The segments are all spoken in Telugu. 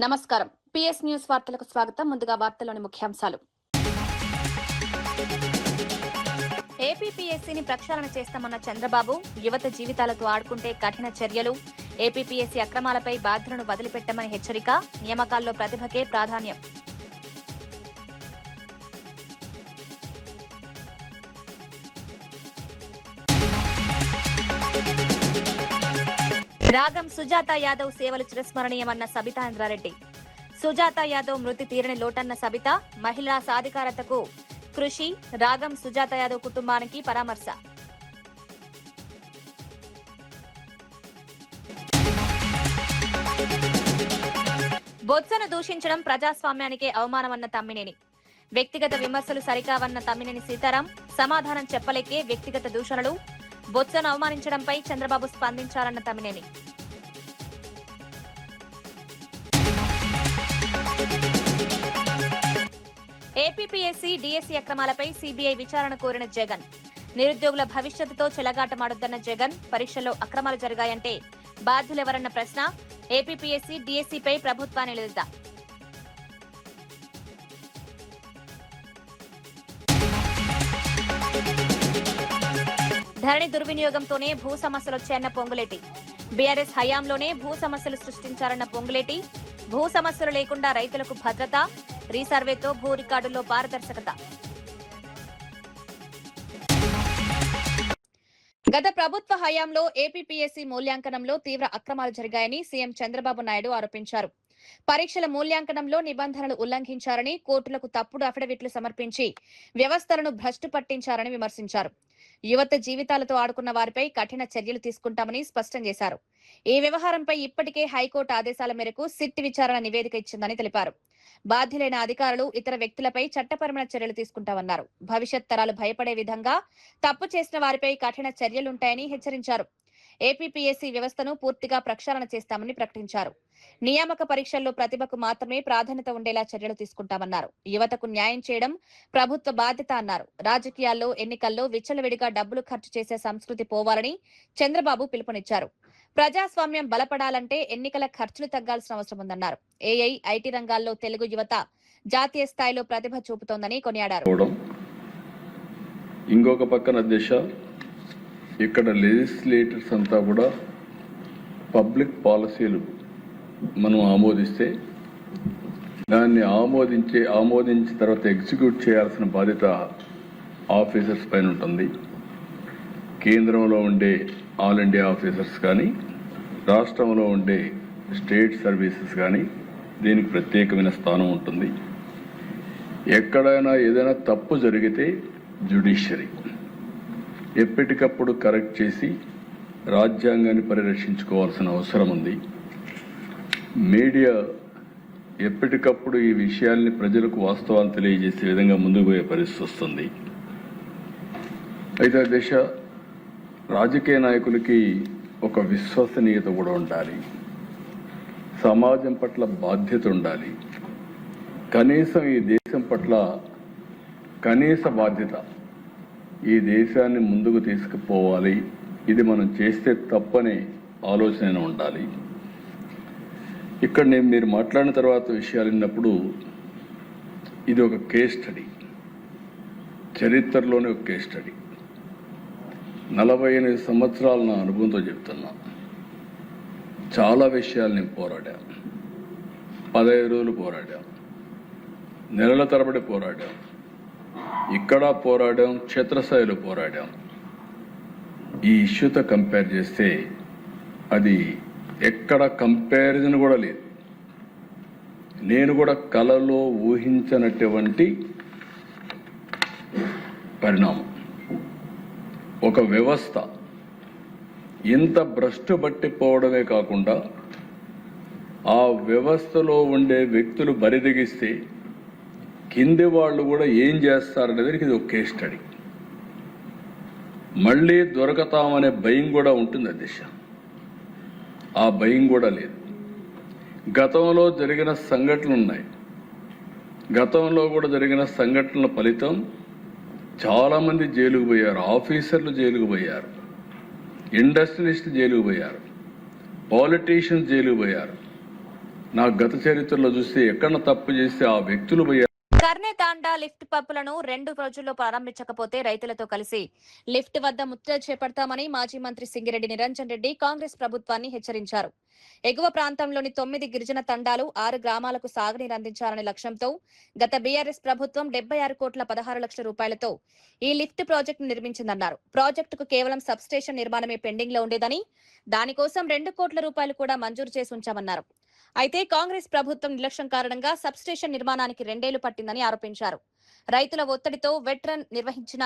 నమస్కారం. పిఎస్ న్యూస్ వార్తలకు స్వాగతం. ముందుగా వార్తల్లోని ముఖ్యాంశాలు. ఏపీపీఎస్సీని ప్రక్షాళన చేస్తామన్న చంద్రబాబు, యువత జీవితాలతో ఆడుకుంటే కఠిన చర్యలు, ఏపీపీఎస్సీ అక్రమాలపై బాధ్యులను వదిలిపెట్టమని హెచ్చరిక, నియామకాల్లో ప్రతిభకే ప్రాధాన్యం. రాగం సుజాత యాదవ్ సేవలు చిరస్మరణీయమన్న సబితా ఇంద్రారెడ్డి. సుజాత యాదవ్ మృతి తీరని లోటన్న సబిత, మహిళా సాధికారతకు కృషి, రాగం సుజాత యాదవ్ కుటుంబానికి పరామర్శ. బొత్సను దూషించడం ప్రజాస్వామ్యానికే అవమానమన్న తమ్మినేని. వ్యక్తిగత విమర్శలు సరికావన్న తమ్మినేని సీతారాం, సమాధానం చెప్పలేకే వ్యక్తిగత దూషణలు, బొత్సను అవమానించడంపై చంద్రబాబు స్పందించాలన్న తమ్మినేని. ఏపీపీఎస్సీ, డీఎస్సీ అక్రమాలపై సీబీఐ విచారణ కోరిన జగన్. నిరుద్యోగుల భవిష్యత్తుతో చెలగాటమాడొద్దన్న జగన్, పరీక్షల్లో అక్రమాలు జరిగాయంటే బాధ్యులెవరన్న ప్రశ్న. ఏపీపీఎస్సీ, డీఎస్సీపై ప్రభుత్వాన్ని నిలదీద్దాం. ధరణి దుర్వినియోగంతోనే భూ సమస్యలొచ్చాయన్న పొంగులేటి. బీఆర్ఎస్ హయాంలోనే భూ సమస్యలు సృష్టించారన్న పొంగులేటి. భూ సమస్యలు లేకుండా రైతులకు భద్రత, రీసర్వేతో భూ రికార్డుల్లో పారదర్శకత. గత ప్రభుత్వ హయాంలో ఏపీపీఎస్సీ మూల్యాంకనంలో తీవ్ర అక్రమాలు జరిగాయని సీఎం చంద్రబాబు నాయుడు ఆరోపించారు. పరీక్షల మూల్యాంకనంలో నిబంధనలు ఉల్లంఘించారని, కోర్టులకు తప్పుడు అఫిడవిట్లు సమర్పించి వ్యవస్థలను భ్రష్టు పట్టించారని విమర్శించారు. యువత జీవితాలతో ఆడుకున్న వారిపై కఠిన చర్యలు తీసుకుంటామని స్పష్టం చేశారు. ఈ వ్యవహారంపై ఇప్పటికే హైకోర్టు ఆదేశాల మేరకు సిట్ విచారణ నివేదిక ఇచ్చిందని తెలిపారు. బాధ్యులైన అధికారులు, ఇతర వ్యక్తులపై చట్టపరమైన చర్యలు తీసుకుంటామన్నారు. భవిష్యత్ తరాలు భయపడే విధంగా తప్పు చేసిన వారిపై కఠిన చర్యలుంటాయని హెచ్చరించారు. ఏపీపీఎస్సీ వ్యవస్థను పూర్తిగా ప్రక్షాళన చేస్తామని ప్రకటించారు. నియామక పరీక్షల్లో ప్రతిభకు మాత్రమే ప్రాధాన్యత ఉండేలా చర్యలు తీసుకుంటామన్నారు. యువతకు న్యాయం చేయడం ప్రభుత్వ బాధ్యత అన్నారు. రాజకీయాల్లో, ఎన్నికల్లో విచ్చలవిడిగా డబ్బులు ఖర్చు చేసే సంస్కృతి పోవాలని చంద్రబాబు పిలుపునిచ్చారు. ప్రజాస్వామ్యం బలపడాలంటే ఎన్నికల ఖర్చులు తగ్గాల్సిన అవసరం ఉందన్నారు. ఏఐ, ఐటీ రంగాల్లో తెలుగు యువత జాతీయ స్థాయిలో ప్రతిభ చూపుతోందని కొనియాడారు. ఇంకొక పక్కన దిశ, ఇక్కడ లెజిస్లేటర్స్ అంతా కూడా పబ్లిక్ పాలసీలు మనం ఆమోదిస్తే దాన్ని ఆమోదించిన తర్వాత ఎగ్జిక్యూట్ చేయాల్సిన బాధ్యత ఆఫీసర్స్ పైన ఉంటుంది. కేంద్రంలో ఉండే ఆల్ ఇండియా ఆఫీసర్స్ కానీ, రాష్ట్రంలో ఉండే స్టేట్ సర్వీసెస్ కానీ దీనికి ప్రత్యేకమైన స్థానం ఉంటుంది. ఎక్కడైనా ఏదైనా తప్పు జరిగితే జ్యుడిషియరీ ఎప్పటికప్పుడు కరెక్ట్ చేసి రాజ్యాంగాన్ని పరిరక్షించుకోవాల్సిన అవసరం ఉంది. మీడియా ఎప్పటికప్పుడు ఈ విషయాల్ని ప్రజలకు వాస్తవాన్ని తెలియజేసే విధంగా ముందుకు పోయే పరిస్థితి వస్తుంది. అయితే దేశ రాజకీయ నాయకులకి ఒక విశ్వసనీయత కూడా ఉండాలి, సమాజం పట్ల బాధ్యత ఉండాలి. కనీసం ఈ దేశం పట్ల కనీస బాధ్యత, ఈ దేశాన్ని ముందుకు తీసుకుపోవాలి, ఇది మనం చేస్తే తప్పనే ఆలోచన ఉండాలి. ఇక్కడ మీరు మాట్లాడిన తర్వాత విషయాలు విన్నప్పుడు ఇది ఒక కేస్ స్టడీ, చరిత్రలోనే ఒక కేస్ స్టడీ. 48 సంవత్సరాల నా అనుభవంతో చెప్తున్నా. చాలా విషయాలు నేను పోరాడాం, 15 రోజులు పోరాడాం, నెలల తరబడి పోరాడాం, ఇక్కడ పోరాడాం, క్షేత్రస్థాయిలో పోరాడాం. ఈ ఇష్యూతో కంపేర్ చేస్తే అది ఎక్కడ కంపారిజన్ కూడా లేదు. నేను కూడా కలలో ఊహించనటువంటి పరిణామం. ఒక వ్యవస్థ ఇంత భ్రష్టు పట్టిపోవడమే కాకుండా ఆ వ్యవస్థలో ఉండే వ్యక్తులు బరిదెగిస్తే కింది వాళ్ళు కూడా ఏం చేస్తారనేది ఇది ఒక కేస్ స్టడీ. మళ్ళీ దొరకతామనే భయం కూడా ఉంటుంది. దిశ ఆ భయం కూడా లేదు. గతంలో జరిగిన సంఘటనలు ఉన్నాయి. గతంలో కూడా జరిగిన సంఘటనల ఫలితం చాలామంది జైలుకు పోయారు, ఆఫీసర్లు జైలుకు పోయారు, ఇండస్ట్రియలిస్టులు జైలుకు పోయారు, పాలిటీషియన్స్ జైలుకు పోయారు. నా గత చరిత్రలో చూస్తే ఎక్కడ తప్పు చేస్తే ఆ వ్యక్తులు పోయారు. కర్నే తాండా లిఫ్ట్ పంపులను 2 రోజుల్లో ప్రారంభించకపోతే రైతులతో కలిసి లిఫ్ట్ వద్ద ముట్టడి చేపడతామని మాజీ మంత్రి సింగిరెడ్డి నిరంజన్ రెడ్డి కాంగ్రెస్ ప్రభుత్వాన్ని హెచ్చరించారు. ఎగువ ప్రాంతంలోని 9 గిరిజన తండాలు 6 గ్రామాలకు సాగునీరు అందించాలనే లక్ష్యంతో గత బీఆర్ఎస్ ప్రభుత్వం 76 కోట్ల 16 లక్షల రూపాయలతో ఈ లిఫ్ట్ ప్రాజెక్టు నిర్మించిందన్నారు. ప్రాజెక్టుకు కేవలం సబ్స్టేషన్ నిర్మాణమే పెండింగ్ లో ఉండేదని, దానికోసం 2 కోట్ల రూపాయలు కూడా మంజూరు చేసి ఉంచామన్నారు. అయితే కాంగ్రెస్ ప్రభుత్వం నిర్లక్ష్యం కారణంగా సబ్స్టేషన్ నిర్మాణానికి 2 ఏళ్లు పట్టిందని ఆరోపించారు. రైతుల ఒత్తిడితో వెట్రన్ నిర్వహించిన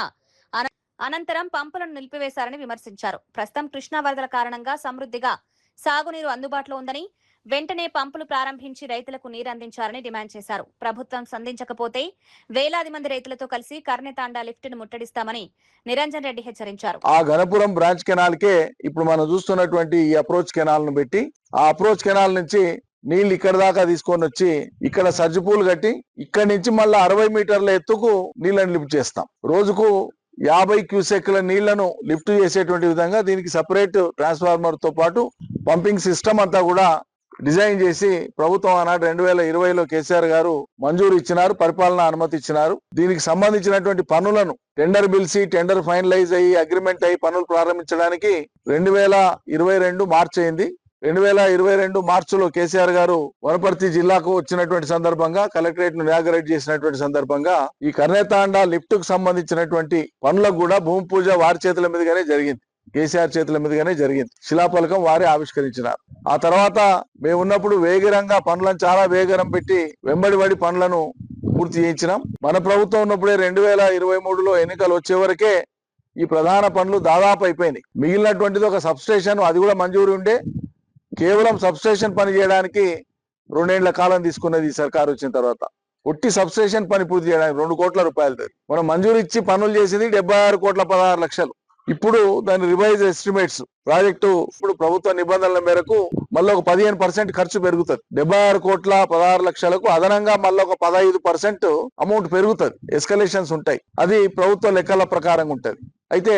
అనంతరం పంపులను నిలిపివేశారని విమర్శించారు. ప్రస్తుతం కృష్ణా వరదల కారణంగా సమృద్ధిగా సాగునీరు అందుబాటులో ఉందని, వెంటనే పంపులు ప్రారంభించి రైతులకు నీరు అందించాలని డిమాండ్ చేశారు. ప్రభుత్వం స్పందించకపోతే వేలాది మంది రైతులతో కలిసి కర్ణెతాండా లిఫ్ట్ ను ముట్టడిస్తామని నిరంజన్ రెడ్డి హెచ్చరించారు. ఆ గణపురం బ్రాంచ్ కెనాల్ కే ఇప్పుడు మనం చూస్తున్నటువంటి ఈ అప్రోచ్ కెనాల్ ను పెట్టి ఆ అప్రోచ్ కెనాల్ నుంచి నీళ్లు ఇక్కడ దాకా తీసుకొని వచ్చి ఇక్కడ సజ్జపూలు కట్టి ఇక్కడి నుంచి మళ్ళీ 60 మీటర్ల ఎత్తుకు నీళ్లను లిఫ్ట్ చేస్తాం. రోజుకు 50 క్యూసెక్ల నీళ్లను లిఫ్ట్ చేసేటువంటి విధంగా దీనికి సపరేట్ ట్రాన్స్ఫార్మర్ తో పాటు పంపింగ్ సిస్టమ్ అంతా కూడా డిజైన్ చేసి ప్రభుత్వం ఆనాడు 2020లో కేసీఆర్ గారు మంజూరు ఇచ్చినారు, పరిపాలన అనుమతి ఇచ్చినారు. దీనికి సంబంధించినటువంటి పనులను టెండర్ పిలిచి టెండర్ ఫైనలైజ్ అయ్యి అగ్రిమెంట్ అయ్యి పనులు ప్రారంభించడానికి 2022 మార్చి అయింది. 2022 మార్చిలో కేసీఆర్ గారు వనపర్తి జిల్లాకు వచ్చినటువంటి సందర్భంగా కలెక్టరేట్ ను ఇనాగరేట్ చేసినటువంటి సందర్భంగా ఈ కర్ణెతాండా లిఫ్ట్ కు సంబంధించినటువంటి పనులకు కూడా భూమి పూజ వారి చేతుల మీదుగానే జరిగింది, కేసీఆర్ చేతుల మీదుగానే జరిగింది. శిలాఫలకం వారే ఆవిష్కరించినారు. ఆ తర్వాత మేము ఉన్నప్పుడు వేగరంగా పనులను చాలా వేగరం పెట్టి వెంబడిబడి పనులను పూర్తి చేయించినాం. మన ప్రభుత్వం ఉన్నప్పుడే 2023లో ఎన్నికలు వచ్చే వరకే ఈ ప్రధాన పనులు దాదాపు అయిపోయినాయి. మిగిలినటువంటిది ఒక సబ్ స్టేషన్, అది కూడా మంజూరు ఉండే. కేవలం సబ్ స్టేషన్ పని చేయడానికి 2 ఏళ్ల కాలం తీసుకున్నది ఈ సర్కారు వచ్చిన తర్వాత. ఒట్టి సబ్ స్టేషన్ పని పూర్తి చేయడానికి 2 కోట్ల రూపాయలు మనం మంజూరు ఇచ్చి పనులు చేసింది 76 కోట్ల 16 లక్షలు. ఇప్పుడు దాని రివైజ్ ఎస్టిమేట్స్ ప్రాజెక్టు ఇప్పుడు ప్రభుత్వ నిబంధనల మేరకు మళ్ళీ ఒక 15% ఖర్చు పెరుగుతుంది. 76 కోట్ల 16 లక్షలకు అదనంగా మళ్ళీ ఒక 15% అమౌంట్ పెరుగుతుంది. ఎస్కలేషన్స్ ఉంటాయి, అది ప్రభుత్వ లెక్కల ప్రకారంగా ఉంటది. అయితే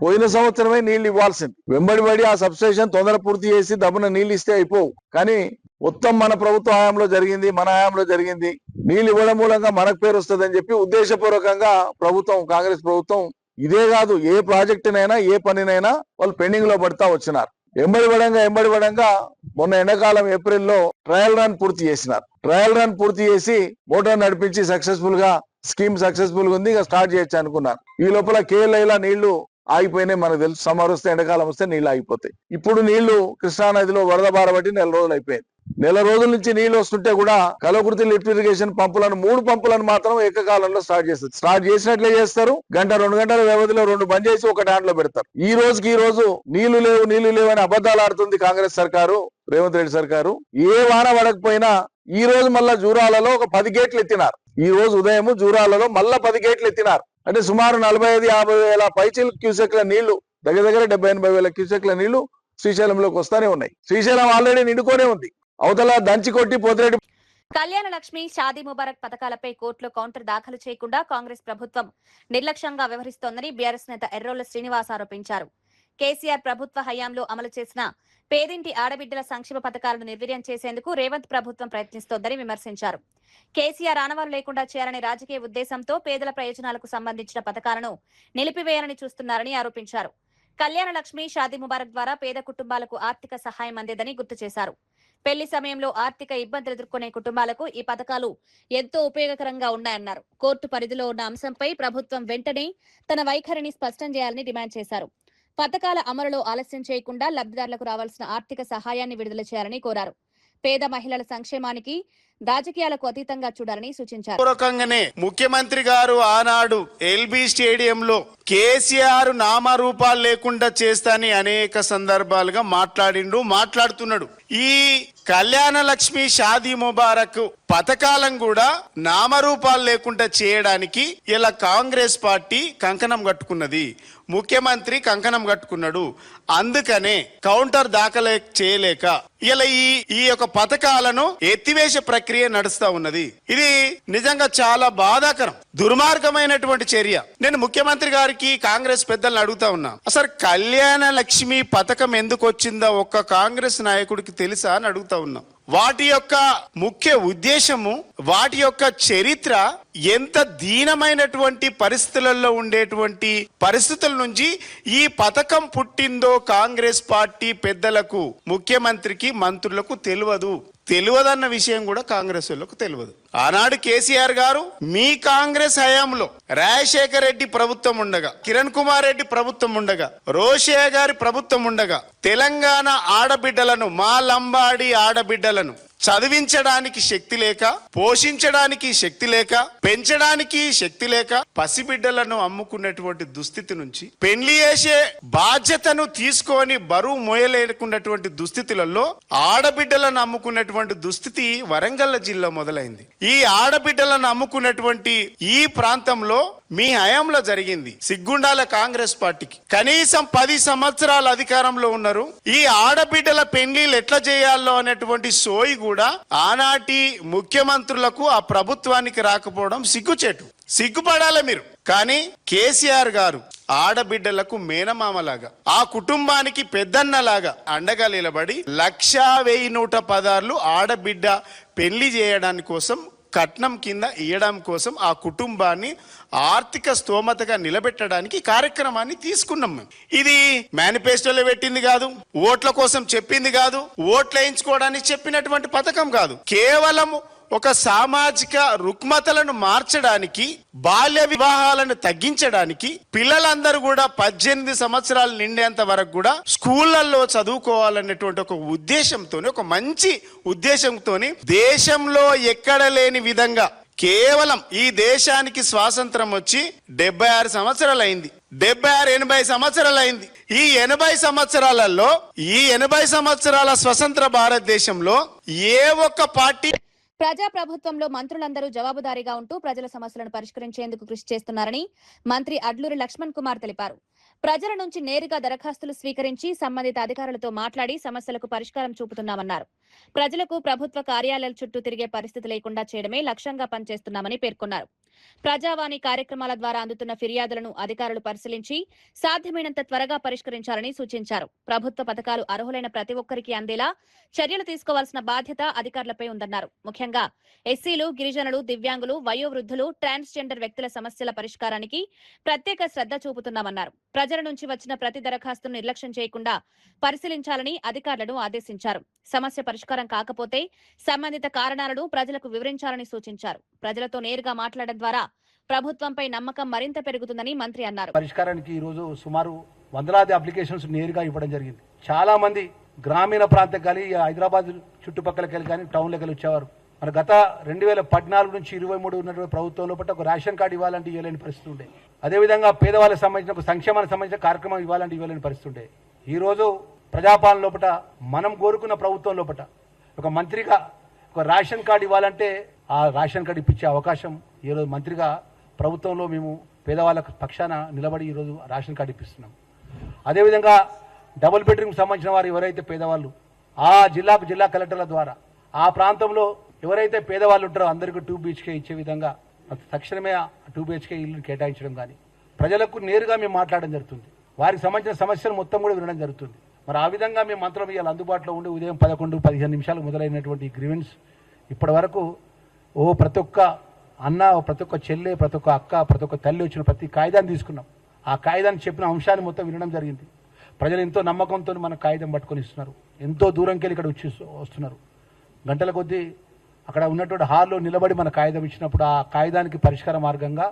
పోయిన సంవత్సరమే నీళ్లు ఇవ్వాల్సింది, వెంబడిబడి ఆ సబ్ స్టేషన్ తొందర పూర్తి చేసి దబ్బున నీళ్లు ఇస్తే అయిపోవు. కానీ మొత్తం మన ప్రభుత్వ హయాంలో జరిగింది, మన హయాంలో జరిగింది. నీళ్లు ఇవ్వడం మూలంగా మనకు పేరు వస్తుందని చెప్పి ఉద్దేశపూర్వకంగా ప్రభుత్వం, కాంగ్రెస్ ప్రభుత్వం ఇదే కాదు ఏ ప్రాజెక్టునైనా ఏ పనినైనా వాళ్ళు పెండింగ్ లో పడతా వచ్చినారు. ఎంబడిపడంగా మొన్న ఎండాకాలం ఏప్రిల్లో ట్రయల్ రన్ పూర్తి చేసినారు. ట్రయల్ రన్ పూర్తి చేసి మోటార్ నడిపించి సక్సెస్ఫుల్ గా స్కీమ్ సక్సెస్ఫుల్ గా ఉంది, ఇక స్టార్ట్ చేయొచ్చు అనుకున్నారు. ఈ లోపల కేఎల్ఐలా నీళ్లు ఆగిపోయినాయి. మనకు తెలుసు, సమ్మర్ వస్తే ఎండాకాలం వస్తే నీళ్లు ఆగిపోతాయి. ఇప్పుడు నీళ్లు కృష్ణా నదిలో వరద బారబట్టి 4 రోజులు అయిపోయింది. 4 రోజుల నుంచి నీళ్లు వస్తుంటే కూడా కలవకుర్తి లిఫ్ట్ ఇరిగేషన్ పంపులను 3 పంపులను మాత్రం ఏకకాలంలో స్టార్ట్ చేస్తారు. స్టార్ట్ చేసినట్లే చేస్తారు, 1-2 గంటల వ్యవధిలో 2 బంద్ చేసి ఒక దాంట్లో పెడతారు. ఈ రోజు నీళ్లు లేవు అని అబద్ధాలు ఆడుతుంది కాంగ్రెస్ సర్కారు, రేవంత్ రెడ్డి సర్కారు. ఏ వాన పడకపోయినా ఈ రోజు మళ్ళా జూరాలలో ఒక 10 గేట్లు ఎత్తినారు. ఈ రోజు ఉదయం జూరాలలో మళ్ళా 10 గేట్లు ఎత్తినారు. అంటే సుమారు 45-50 వేల పైచిల్ క్యూసెక్ల నీళ్లు, దగ్గర 70-80 వేల క్యూసెక్ల నీళ్లు శ్రీశైలంలోకి వస్తానే ఉన్నాయి. శ్రీశైలం ఆల్రెడీ నిండుకొనే ఉంది. అవతల దంచి కొట్టి పోతిరెడ్డి. కళ్యాణ లక్ష్మి, షాదీ ముబారక్ పథకాలపై కోర్టులో కౌంటర్ దాఖలు చేయకుండా కాంగ్రెస్ ప్రభుత్వం నిర్లక్ష్యంగా వ్యవహరిస్తోందని బీఆర్ఎస్ నేత ఎర్రోళ్ల శ్రీనివాస్ ఆరోపించారు. కేసీఆర్ ప్రభుత్వ హయాంలో అమలు చేసిన పేదింటి ఆడబిడ్డల సంక్షేమ పథకాలను నిర్వీర్యం చేసేందుకు రేవంత్ ప్రభుత్వం ప్రయత్నిస్తోందని విమర్శించారు. కేసీఆర్ ఆనవాలు లేకుండా చేయాలనే రాజకీయ ఉద్దేశంతో పేదల ప్రయోజనాలకు సంబంధించిన పథకాలను నిలిపివేయాలని చూస్తున్నారని ఆరోపించారు. కళ్యాణ లక్ష్మి, షాదీ ముబారక్ ద్వారా పేద కుటుంబాలకు ఆర్థిక సహాయం అందేదని గుర్తు చేశారు. పెళ్లి సమయంలో ఆర్థిక ఇబ్బందులు ఎదుర్కొనే కుటుంబాలకు ఈ పథకాలు ఎంతో ఉపయోగకరంగా ఉన్నాయన్నారు. కోర్టు పరిధిలో ఉన్న అంశంపై ప్రభుత్వం వెంటనే తన వైఖరిని స్పష్టం చేయాలని డిమాండ్ చేశారు. పథకాల అమలులో ఆలస్యం చేయకుండా లబ్ధిదారులకు రావాల్సిన ఆర్థిక సహాయాన్ని విడుదల చేయాలని కోరారు. పేద మహిళల సంక్షేమానికి రాజకీయాలకు అతీతంగా చూడాలని సూచించారు. పూర్వకంగానే ముఖ్యమంత్రి గారు ఆనాడు ఎల్బీ స్టేడియంలో కేసీఆర్ నామరూపాలు లేకుండా చేస్తాని అనేక సందర్భాలుగా మాట్లాడుతున్నాడు. ఈ కళ్యాణ లక్ష్మి, షాదీ ముబారక్ పథకాలను కూడా నామరూపాలు లేకుండా చేయడానికి ఇలా కాంగ్రెస్ పార్టీ కంకణం కట్టుకున్నది, ముఖ్యమంత్రి కంకణం కట్టుకున్నాడు. అందుకనే కౌంటర్ దాఖలు చేయలేక ఇలా ఈ యొక్క పథకాలను ఎత్తివేసే ప్రక్రియ నడుస్తా ఉన్నది. ఇది నిజంగా చాలా బాధాకరం, దుర్మార్గమైనటువంటి చర్య. నేను ముఖ్యమంత్రి గారికి, కాంగ్రెస్ పెద్దలను అడుగుతా ఉన్నా, అసలు కళ్యాణ లక్ష్మి పథకం ఎందుకు వచ్చిందో ఒక్క కాంగ్రెస్ నాయకుడికి తెలుసా అని అడుగుతా ఉన్నా. వాటి యొక్క ముఖ్య ఉద్దేశము, వాటి యొక్క చరిత్ర, ఎంత దీనమైనటువంటి పరిస్థితులలో ఉండేటువంటి పరిస్థితుల నుంచి ఈ పథకం పుట్టిందో కాంగ్రెస్ పార్టీ పెద్దలకు, ముఖ్యమంత్రికి, మంత్రులకు తెలియదన్న విషయం కూడా కాంగ్రెస్ వాళ్ళకు తెలియదు. ఆనాడు కేసీఆర్ గారు మీ కాంగ్రెస్ హయాంలో రాజశేఖర రెడ్డి ప్రభుత్వం ఉండగా, కిరణ్ కుమార్ రెడ్డి ప్రభుత్వం ఉండగా, రోషయ్య గారి ప్రభుత్వం ఉండగా తెలంగాణ ఆడబిడ్డలను, మా లంబాడి ఆడబిడ్డలను చదివించడానికి శక్తి లేక, పోషించడానికి శక్తి లేక, పెంచడానికి శక్తి లేక పసిబిడ్డలను అమ్ముకున్నటువంటి దుస్థితి నుంచి, పెళ్లి చేసే బాధ్యతను తీసుకొని బరువు మోయలేకున్నటువంటి దుస్థితులలో ఆడబిడ్డలను అమ్ముకున్నటువంటి దుస్థితి వరంగల్ జిల్లా మొదలైంది. ఈ ఆడబిడ్డలను అమ్ముకున్నటువంటి ఈ ప్రాంతంలో మీ హయాంలో జరిగింది. సిగ్గుండాల కాంగ్రెస్ పార్టీకి కనీసం 10 సంవత్సరాల అధికారంలో ఉన్నారు. ఈ ఆడబిడ్డల పెళ్లిళ్ళు ఎట్లా చేయాలో అనేటువంటి సోయి కూడా ఆనాటి ముఖ్యమంత్రులకు, ఆ ప్రభుత్వానికి రాకపోవడం సిగ్గుచేటు. సిగ్గుపడాలి మీరు. కానీ కేసీఆర్ గారు ఆడబిడ్డలకు మేనమామలాగా, ఆ కుటుంబానికి పెద్దన్నలాగా అండగా నిలబడి 1,1016 ఆడబిడ్డ పెళ్లి చేయడానికి కోసం, కట్నం కింద ఇయ్యడం కోసం, ఆ కుటుంబాన్ని ఆర్థిక స్తోమతగా నిలబెట్టడానికి కార్యక్రమాన్ని తీసుకున్నాం. ఇది మేనిఫెస్టోలో పెట్టింది కాదు, ఓట్ల కోసం చెప్పింది కాదు, ఓట్లు వేయించుకోవడానికి చెప్పినటువంటి పథకం కాదు. కేవలం ఒక సామాజిక రుగ్మతలను మార్చడానికి, బాల్య వివాహాలను తగ్గించడానికి, పిల్లలందరూ కూడా 18 సంవత్సరాలు నిండేంత వరకు కూడా స్కూళ్లలో చదువుకోవాలనేటువంటి ఒక ఉద్దేశంతోనే, ఒక మంచి ఉద్దేశంతోని దేశంలో ఎక్కడ లేని విధంగా కేవలం ఈ దేశానికి స్వాతంత్రం వచ్చి 76 సంవత్సరాలు అయింది. 76-80 సంవత్సరాలు అయింది. ఈ 80 సంవత్సరాలలో, ఈ 80 సంవత్సరాల స్వతంత్ర భారతదేశంలో ఏ ఒక్క పార్టీ ప్రజాప్రభుత్వంలో మంత్రులందరూ జవాబుదారీగా ఉంటూ ప్రజల సమస్యలను పరిష్కరించేందుకు కృషి చేస్తున్నారని మంత్రి అడ్లూరి లక్ష్మణ్ కుమార్ తెలిపారు. ప్రజల నుంచి నేరుగా దరఖాస్తులు స్వీకరించి సంబంధిత అధికారులతో మాట్లాడి సమస్యలకు పరిష్కారం చూపుతున్నామన్నారు. ప్రజలకు ప్రభుత్వ కార్యాలయాల చుట్టూ తిరిగే పరిస్థితి లేకుండా చేయడమే లక్ష్యంగా పనిచేస్తున్నామని పేర్కొన్నారు. ప్రజావాణి కార్యక్రమాల ద్వారా అందుతున్న ఫిర్యాదులను అధికారులు పరిశీలించి సాధ్యమైనంత త్వరగా పరిష్కరించాలని సూచించారు. ప్రభుత్వ పథకాలు అర్హులైన ప్రతి ఒక్కరికి అందేలా చర్యలు తీసుకోవాల్సిన బాధ్యత అధికారులపై ఉందన్నారు. ముఖ్యంగా ఎస్సీలు, గిరిజనులు, దివ్యాంగులు, వయోవృద్ధులు, ట్రాన్స్జెండర్ వ్యక్తుల సమస్యల పరిష్కారానికి ప్రత్యేక శ్రద్ధ చూపుతున్నామన్నారు. ప్రజల నుంచి వచ్చిన ప్రతి దరఖాస్తును నిర్లక్ష్యం చేయకుండా పరిశీలించాలని అధికారులను ఆదేశించారు. సమస్య పరిష్కారం కాకపోతే సంబంధిత కారణాలను ప్రజలకు వివరించాలని సూచించారు. ప్రజలతో నేరుగా మాట్లాడడం ద్వారా ప్రభుత్వంపై నమ్మకం మరింత పెరుగుతుందని మంత్రి అన్నారు. పరిష్కారానికి ఈ రోజు సుమారు వందలాది అప్లికేషన్స్ నేరుగా ఇవ్వడం జరిగింది. చాలా మంది గ్రామీణ ప్రాంతం కానీ, హైదరాబాద్ చుట్టుపక్కలకి వెళ్ళి కానీ, టౌన్లోకి వెళ్ళి వచ్చేవారు. మన గత 2014 నుంచి 23 ఉన్నటువంటి ప్రభుత్వం లోపల ఒక రేషన్ కార్డు ఇవ్వాలంటే ఇవ్వలేని పరిస్థితి ఉండే. అదేవిధంగా పేదవాళ్ళకి సంబంధించిన ఒక సంక్షేమానికి సంబంధించిన కార్యక్రమం ఇవ్వాలంటే ఇవ్వలేని పరిస్థితి ఉండే. ఈ రోజు ప్రజాపాలన లోపల మనం కోరుకున్న ప్రభుత్వం లోపల ఒక మంత్రిగా ఒక రేషన్ కార్డు ఇవ్వాలంటే ఆ రేషన్ కార్డు ఇప్పించే అవకాశం ఈరోజు మంత్రిగా ప్రభుత్వంలో మేము పేదవాళ్ళ పక్షాన నిలబడి ఈరోజు రేషన్ కార్డు ఇప్పిస్తున్నాం. అదేవిధంగా డబుల్ బెడ్రూమ్కి సంబంధించిన వారు ఎవరైతే పేదవాళ్ళు, ఆ జిల్లా కలెక్టర్ల ద్వారా ఆ ప్రాంతంలో ఎవరైతే పేదవాళ్ళు ఉంటారో అందరికీ 2 BHK ఇచ్చే విధంగా తక్షణమే 2 BHK ఇల్లు కేటాయించడం కానీ, ప్రజలకు నేరుగా మేము మాట్లాడడం జరుగుతుంది. వారికి సంబంధించిన సమస్యలు మొత్తం కూడా వినడం జరుగుతుంది. మరి ఆ విధంగా మేము మంత్రులు ఇవాళ అందుబాటులో ఉండి ఉదయం 11-15 నిమిషాలకు మొదలైనటువంటి గ్రీవెన్స్ ఇప్పటి వరకు ప్రతి ఒక్క అన్న, ప్రతి ఒక్క చెల్లె, ప్రతి ఒక్క అక్క, ప్రతి ఒక్క తల్లి వచ్చిన ప్రతి కాగితాన్ని తీసుకున్నాం. ఆ కాగితాన్ని చెప్పిన అంశాన్ని మొత్తం వినడం జరిగింది. ప్రజలు ఎంతో నమ్మకంతో మన కాగితం పట్టుకొని ఇస్తున్నారు. ఎంతో దూరంకి వెళ్ళి ఇక్కడ వస్తున్నారు. గంటల కొద్దీ అక్కడ ఉన్నటువంటి హాల్లో నిలబడి మన కాగితం ఇచ్చినప్పుడు ఆ కాగితానికి పరిష్కార మార్గంగా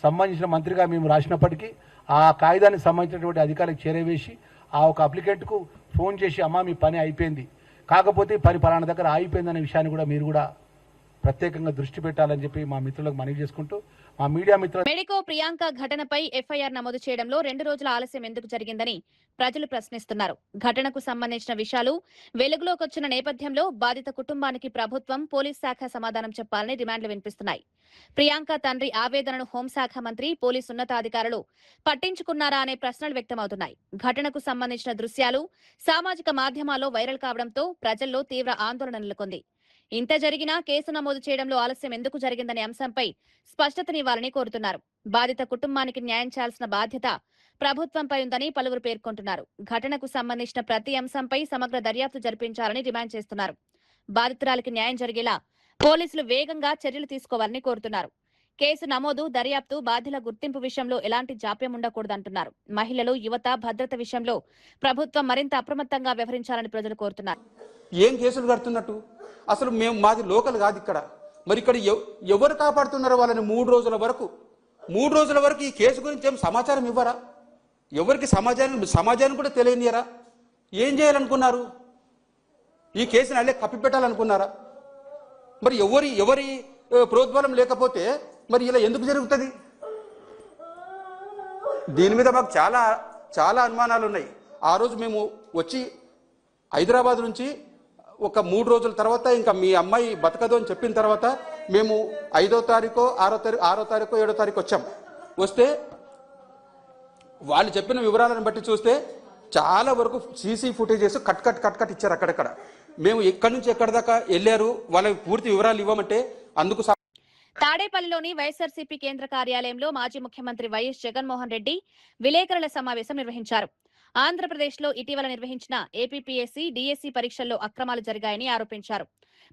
సంబంధించిన మంత్రిగా మేము రాసినప్పటికీ ఆ కాగితానికి సంబంధించినటువంటి అధికారులకు చేరవేసి ఆ ఒక అప్లికెంట్కు ఫోన్ చేసి, అమ్మా మీ పని అయిపోయింది, కాకపోతే పని పలానా దగ్గర అయిపోయిందనే విషయాన్ని కూడా మీరు కూడా ప్రత్యేకంగా దృష్టి పెట్టాలని చెప్పి మా మిత్రులకు మనవి చేసుకుంటూ, మా మీడియా మిత్రులు మెడికో ప్రియాంక ఘటనపై ఎఫ్ఐఆర్ నమోదు చేయడంలో 2 రోజుల ఆలస్యం ఎందుకు జరిగిందని ప్రజలు ప్రశ్నిస్తున్నారు. ఘటనకు సంబంధించిన విషయాలు వెలుగులోకి వచ్చిన నేపథ్యంలో బాధిత కుటుంబానికి ప్రభుత్వం, పోలీస్ శాఖ సమాధానం చెప్పాలని డిమాండ్లు వినిపిస్తున్నాయి. ప్రియాంక తండ్రి ఆవేదనను హోంశాఖ మంత్రి, పోలీసు ఉన్నతాధికారులు పట్టించుకున్నారా అనే ప్రశ్నలు వ్యక్తమవుతున్నాయి. ఘటనకు సంబంధించిన దృశ్యాలు సామాజిక మాధ్యమాల్లో వైరల్ కావడంతో ప్రజల్లో తీవ్ర ఆందోళన నెలకొంది. ఇంత జరిగినా కేసు నమోదు చేయడంలో ఆలస్యం ఎందుకు జరిగిందనే అంశంపై స్పష్టతనివ్వాలని కోరుతున్నారు. బాధిత కుటుంబానికి న్యాయం చేయాల్సిన బాధ్యత ప్రభుత్వంపై ఉందని పలువురు పేర్కొంటున్నారు. ఘటనకు సంబంధించిన ప్రతి అంశంపై సమగ్ర దర్యాప్తు జరిపించాలని డిమాండ్ చేస్తున్నారు. బాధితురాలికి న్యాయం జరిగేలా పోలీసులు వేగంగా చర్యలు తీసుకోవాలని కోరుతున్నారు. కేసు నమోదు, దర్యాప్తు, బాధ్యుల గుర్తింపు విషయంలో ఎలాంటి జాప్యం ఉండకూడదంటున్నారు. మహిళలు, యువత భద్రత విషయంలో ప్రభుత్వం మరింత అప్రమత్తంగా వ్యవహరించాలని ప్రజలు కోరుతున్నారు. ఏం కేసులు కడుతున్నట్టు? అసలు మాది లోకల్ కాదు ఇక్కడ. మరి ఇక్కడ ఎవరు కాపాడుతున్నారో వాళ్ళని 3 రోజుల వరకు ఈ కేసు గురించి ఏం సమాచారం ఇవ్వరా? ఎవరికి సమాజాన్ని కూడా తెలియనియరా? ఏం చేయాలనుకున్నారు? ఈ కేసుని అల్లే కప్పిపెట్టాలనుకున్నారా? మరి ఎవరి ప్రోద్బలం లేకపోతే మరి ఇలా ఎందుకు జరుగుతుంది? దీని మీద మాకు చాలా అనుమానాలు ఉన్నాయి. ఆ రోజు మేము వచ్చి హైదరాబాద్ నుంచి ఒక 3 రోజుల తర్వాత ఇంకా మీ అమ్మాయి బతకదు అని చెప్పిన తర్వాత మేము 5వ తారీఖు 6వ తారీఖు 7వ తారీఖు వచ్చాం. వస్తే వాళ్ళు చెప్పిన వివరాలను బట్టి చూస్తే చాలా వరకు సీసీ ఫుటేజెస్ కట్ ఇచ్చారు అక్కడక్కడ. మేము ఎక్కడి నుంచి ఎక్కడి దాకా వెళ్ళారు వాళ్ళకి పూర్తి వివరాలు ఇవ్వమంటే అందుకు తాడేపల్లిలోని వైఎస్ఆర్సీపీ కేంద్ర కార్యాలయంలో మాజీ ముఖ్యమంత్రి వైఎస్ జగన్మోహన్ రెడ్డి విలేకరుల సమావేశం నిర్వహించారు. ఆంధ్రప్రదేశ్లో ఇటీవల నిర్వహించిన ఏపీపీఎస్సీ, డీఎస్సీ పరీక్షల్లో అక్రమాలు జరిగాయని ఆరోపించారు.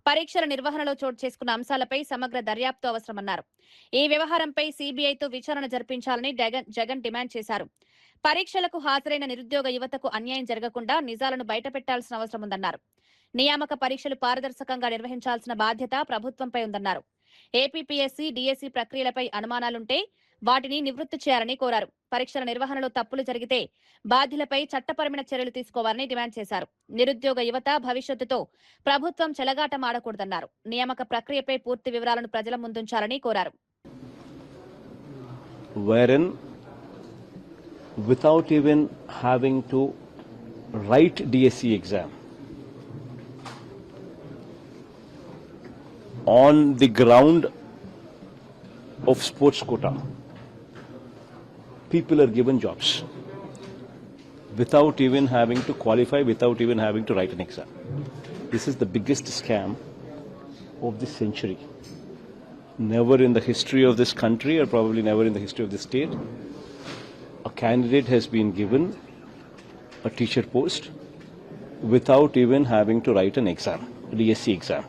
పరీక్షల నిర్వహణలో చోటు చేసుకున్న అంశాలపై సమగ్ర దర్యాప్తు అవసరమన్నారు. ఈ వ్యవహారంపై సీబీఐతో విచారణ జరిపించాలని జగన్ డిమాండ్ చేశారు. పరీక్షలకు హాజరైన నిరుద్యోగ యువతకు అన్యాయం జరగకుండా నిజాలను బయటపెట్టాల్సిన అవసరం ఉందన్నారు. నియామక పరీక్షలు పారదర్శకంగా నిర్వహించాల్సిన బాధ్యత ప్రభుత్వంపై ఉందన్నారు. ఏపీపీఎస్సీ, డీఎస్సీ ప్రక్రియలపై అనుమానాలుంటే వాటిని నివృత్తి చేయాలని కోరారు. పరీక్షల నిర్వహణలో తప్పులు జరిగితే బాధ్యులపై చట్టపరమైన చర్యలు తీసుకోవాలని డిమాండ్ చేశారు. నిరుద్యోగ యువత భవిష్యత్తుతో ప్రభుత్వం చెలగాటం ఆడకూడదన్నారు. నియామక ప్రక్రియపై పూర్తి వివరాలను ప్రజల ముందుంచాలని కోరారు. Without even having to write DSC exam, on the ground of sports quota, people are given jobs without even having to qualify, without even having to write an exam. This is the biggest scam of this century. Never in the history of this country, or probably never in the history of this state, a candidate has been given a teacher post without even having to write an exam, a DSC exam.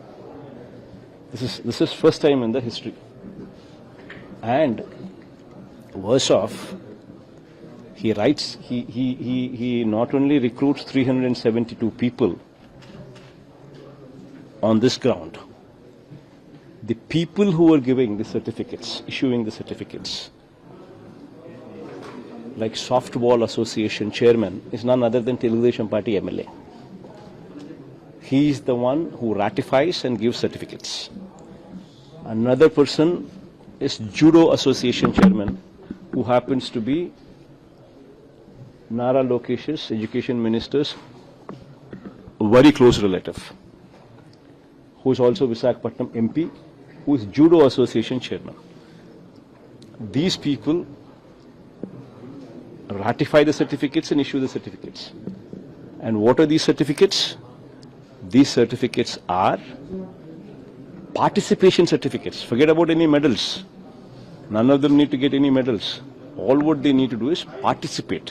This is first time in the history. And worse off, he writes, he not only recruits 372 people on this ground, the people who are giving the certificates, issuing the certificates, like Softball Association chairman, is none other than Telugu Party MLA. He is the one who ratifies and gives certificates. Another person is Judo Association chairman, who happens to be Nara Lokesh's education minister's very close relative, who is also Visakhapatnam MP, who is Judo Association chairman. These people ratify the certificates and issue the certificates. And what are these certificates? These certificates are participation certificates. Forget about any medals. None of them need to get any medals. All what they need to do is participate.